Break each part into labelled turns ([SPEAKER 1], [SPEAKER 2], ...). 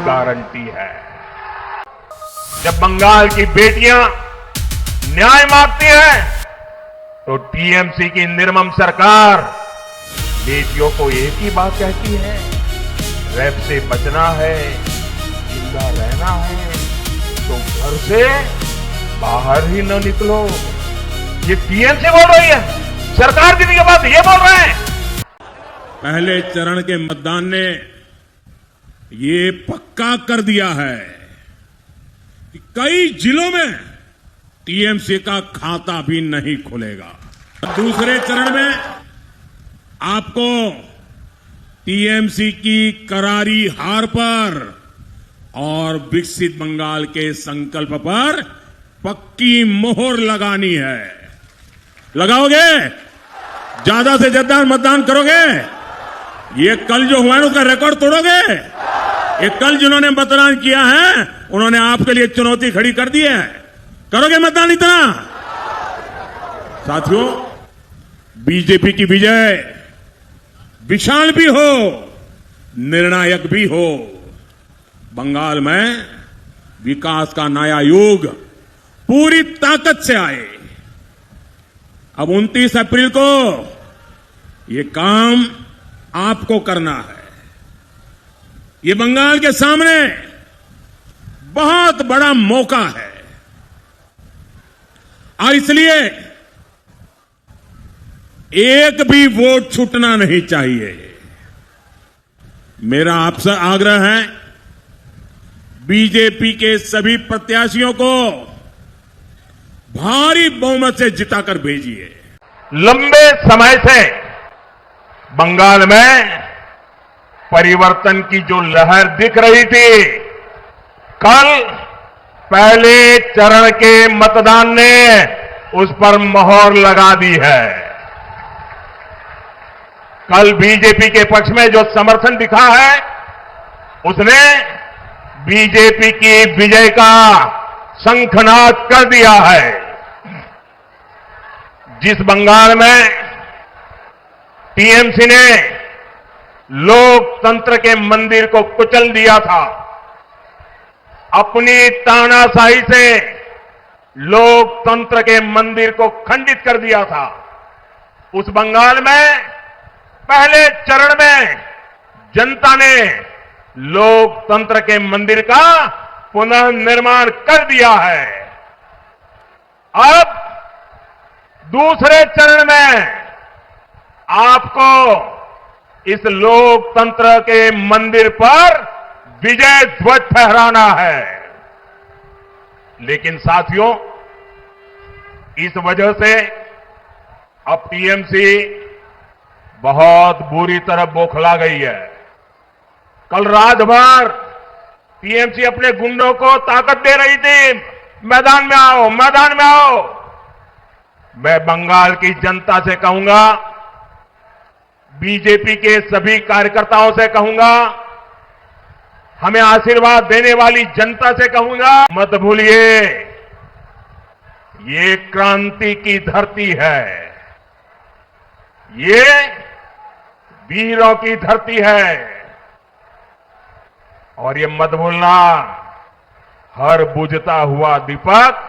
[SPEAKER 1] Guarantee है। जब बंगाल की बेटियां न्याय मांगती हैं तो टीएमसी की निर्मम सरकार बेटियों को एक ही बात कहती है, रेप से बचना है, जिंदा रहना है तो घर से बाहर ही न निकलो। ये टीएमसी बोल रही है, सरकार दीदी के बाद ये बोल रहे हैं।
[SPEAKER 2] पहले चरण के मतदान ने ये पक्का कर दिया है कि कई जिलों में टीएमसी का खाता भी नहीं खुलेगा। दूसरे चरण में आपको टीएमसी की करारी हार पर और विकसित बंगाल के संकल्प पर पक्की मोहर लगानी है। लगाओगे? ज्यादा से ज्यादा मतदान करोगे? ये कल जो हुआ है उसका रिकॉर्ड तोड़ोगे? ये कल जिन्होंने मतदान किया है उन्होंने आपके लिए चुनौती खड़ी कर दी है। करोगे मतदान इतना? साथियों, बीजेपी की विजय विशाल भी हो, निर्णायक भी हो। बंगाल में विकास का नया युग पूरी ताकत से आए। अब 29 अप्रैल को ये काम आपको करना है। ये बंगाल के सामने बहुत बड़ा मौका है और इसलिए एक भी वोट छूटना नहीं चाहिए। मेरा आपसे आग्रह है, बीजेपी के सभी प्रत्याशियों को भारी बहुमत से जिताकर भेजिए।
[SPEAKER 1] लंबे समय से बंगाल में परिवर्तन की जो लहर दिख रही थी, कल पहले चरण के मतदान ने उस पर मोहर लगा दी है। कल बीजेपी के पक्ष में जो समर्थन दिखा है उसने बीजेपी की विजय का शंखनाद कर दिया है। जिस बंगाल में टीएमसी ने लोकतंत्र के मंदिर को कुचल दिया था, अपनी तानाशाही से लोकतंत्र के मंदिर को खंडित कर दिया था, उस बंगाल में पहले चरण में जनता ने लोकतंत्र के मंदिर का पुनर्निर्माण कर दिया है। अब दूसरे चरण में आपको इस लोकतंत्र के मंदिर पर विजय ध्वज फहराना है। लेकिन साथियों, इस वजह से अब टीएमसी बहुत बुरी तरह बौखला गई है। कल रात भर टीएमसी अपने गुंडों को ताकत दे रही थी, मैदान में आओ, मैदान में आओ। मैं बंगाल की जनता से कहूंगा, बीजेपी के सभी कार्यकर्ताओं से कहूंगा, हमें आशीर्वाद देने वाली जनता से कहूंगा, मत भूलिए ये क्रांति की धरती है, ये वीरों की धरती है। और ये मत भूलना, हर बुझता हुआ दीपक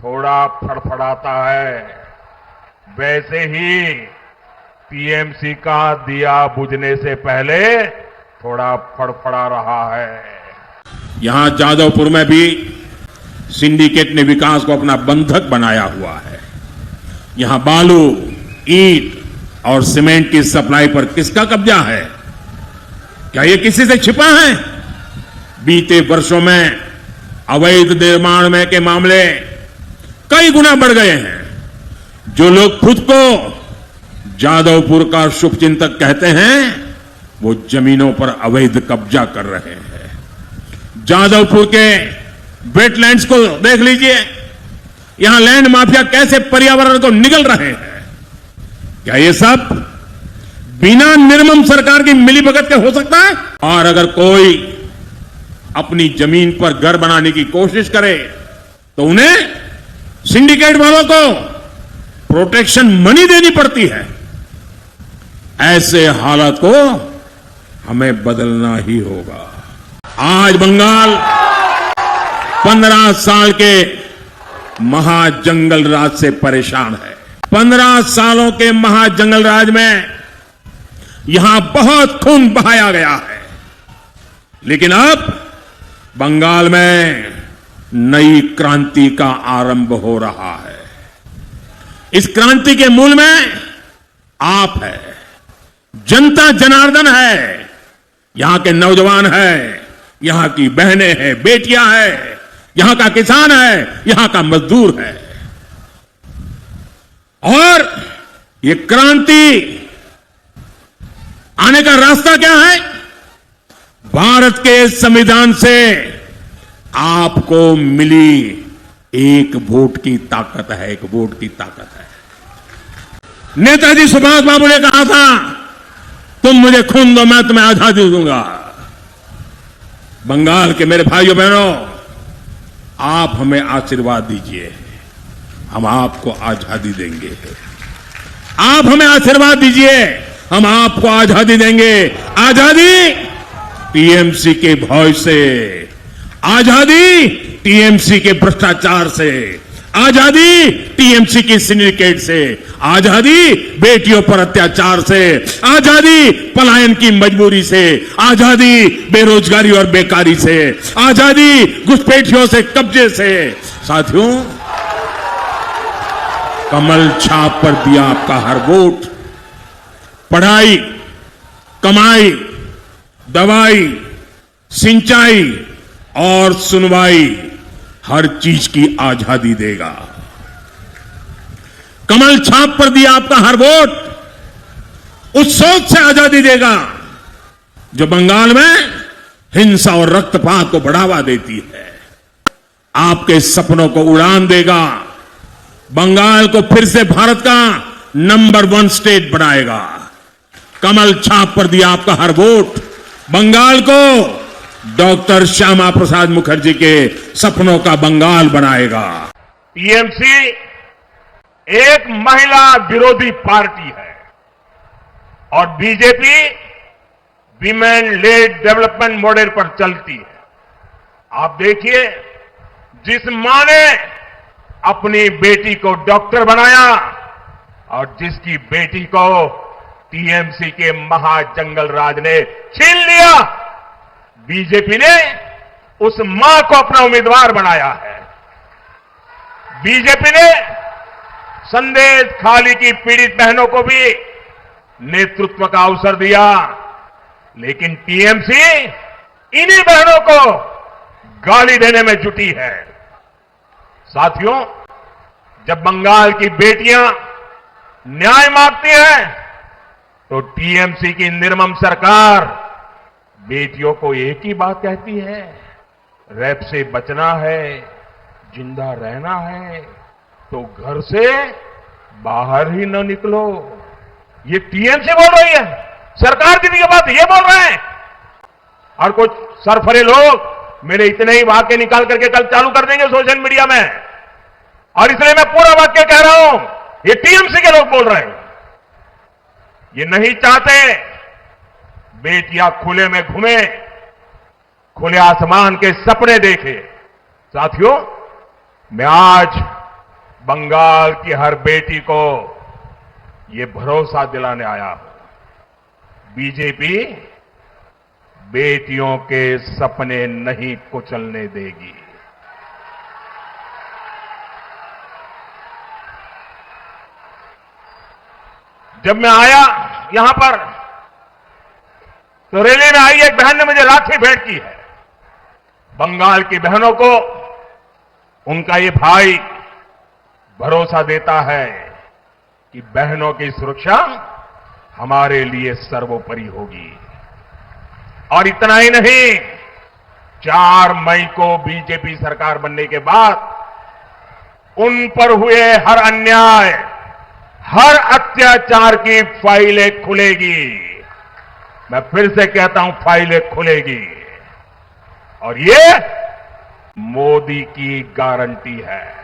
[SPEAKER 1] थोड़ा फड़फड़ाता है, वैसे ही टीएमसी का दिया बुझने से पहले थोड़ा फड़फड़ा रहा है।
[SPEAKER 2] यहां जादवपुर में भी सिंडिकेट ने विकास को अपना बंधक बनाया हुआ है। यहां बालू, ईंट और सीमेंट की सप्लाई पर किसका कब्जा है? क्या ये किसी से छिपा है? बीते वर्षों में अवैध निर्माण में के मामले कई गुना बढ़ गए हैं। जो लोग खुद को जादवपुर का शुभचिंतक कहते हैं, वो जमीनों पर अवैध कब्जा कर रहे हैं। जादवपुर के वेटलैंड्स को देख लीजिए, यहां लैंड माफिया कैसे पर्यावरण को निगल रहे हैं। क्या ये सब बिना निर्मम सरकार की मिलीभगत के हो सकता है? और अगर कोई अपनी जमीन पर घर बनाने की कोशिश करे तो उन्हें सिंडिकेट वालों को प्रोटेक्शन मनी देनी पड़ती है। ऐसे हालात को हमें बदलना ही होगा। आज बंगाल 15 साल के महाजंगल राज से परेशान है। 15 सालों के महाजंगल राज में यहां बहुत खून बहाया गया है, लेकिन अब बंगाल में नई क्रांति का आरंभ हो रहा है। इस क्रांति के मूल में आप है, जनता जनार्दन है, यहां के नौजवान है, यहां की बहनें हैं, बेटियां हैं, यहां का किसान है, यहां का मजदूर है। और ये क्रांति आने का रास्ता क्या है? भारत के संविधान से आपको मिली एक वोट की ताकत है, एक वोट की ताकत है। नेताजी सुभाष बाबू ने कहा था, तुम मुझे खून दो, मैं तुम्हें आजादी दूंगा। बंगाल के मेरे भाइयों बहनों, आप हमें आशीर्वाद दीजिए, हम आपको आजादी देंगे। आप हमें आशीर्वाद दीजिए, हम आपको आजादी देंगे। आजादी टीएमसी के भय से, आजादी टीएमसी के भ्रष्टाचार से, आजादी टीएमसी की सिंडिकेट से, आजादी बेटियों पर अत्याचार से, आजादी पलायन की मजबूरी से, आजादी बेरोजगारी और बेकारी से, आजादी घुसपैठियों से, कब्जे से। साथियों, कमल छाप पर दिया आपका हर वोट पढ़ाई, कमाई, दवाई, सिंचाई और सुनवाई, हर चीज की आजादी देगा। कमल छाप पर दिया आपका हर वोट उस सोच से आजादी देगा जो बंगाल में हिंसा और रक्तपात को बढ़ावा देती है। आपके सपनों को उड़ान देगा, बंगाल को फिर से भारत का नंबर 1 स्टेट बनाएगा। कमल छाप पर दिया आपका हर वोट बंगाल को डॉक्टर श्यामा प्रसाद मुखर्जी के सपनों का बंगाल बनाएगा।
[SPEAKER 1] टीएमसी एक महिला विरोधी पार्टी है और BJP women lead development model पर चलती है। आप देखिए, जिस मां ने अपनी बेटी को डॉक्टर बनाया और जिसकी बेटी को टीएमसी के महाजंगल राज ने छीन लिया, बीजेपी ने उस मां को अपना उम्मीदवार बनाया है। बीजेपी ने संदेश खाली की पीड़ित बहनों को भी नेतृत्व का अवसर दिया, लेकिन टीएमसी इन्हीं बहनों को गाली देने में जुटी है। साथियों, जब बंगाल की बेटियां न्याय मांगती हैं, तो टीएमसी की निर्मम सरकार बेटियों को एक ही बात कहती है, रेप से बचना है, जिंदा रहना है तो घर से बाहर ही न निकलो। ये टीएमसी बोल रही है, सरकार की भी ये बात ये बोल रहे हैं। और कुछ सरफरे लोग मेरे इतने ही वाक्य निकाल करके कल चालू कर देंगे सोशल मीडिया में, और इसलिए मैं पूरा वाक्य कह रहा हूं, ये टीएमसी के लोग बोल रहे हैं। ये नहीं चाहते बेटियां खुले में घूमे, खुले आसमान के सपने देखे। साथियों, मैं आज बंगाल की हर बेटी को ये भरोसा दिलाने आया हूं, बीजेपी बेटियों के सपने नहीं कुचलने देगी। जब मैं आया यहां पर तो रैली में आई एक बहन ने मुझे राखी भेंट की है। बंगाल की बहनों को उनका ये भाई भरोसा देता है कि बहनों की सुरक्षा हमारे लिए सर्वोपरि होगी। और इतना ही नहीं, 4 मई को बीजेपी सरकार बनने के बाद उन पर हुए हर अन्याय, हर अत्याचार की फाइलें खुलेगी। मैं फिर से कहता हूं, फाइलें खुलेगी। और ये मोदी की गारंटी है।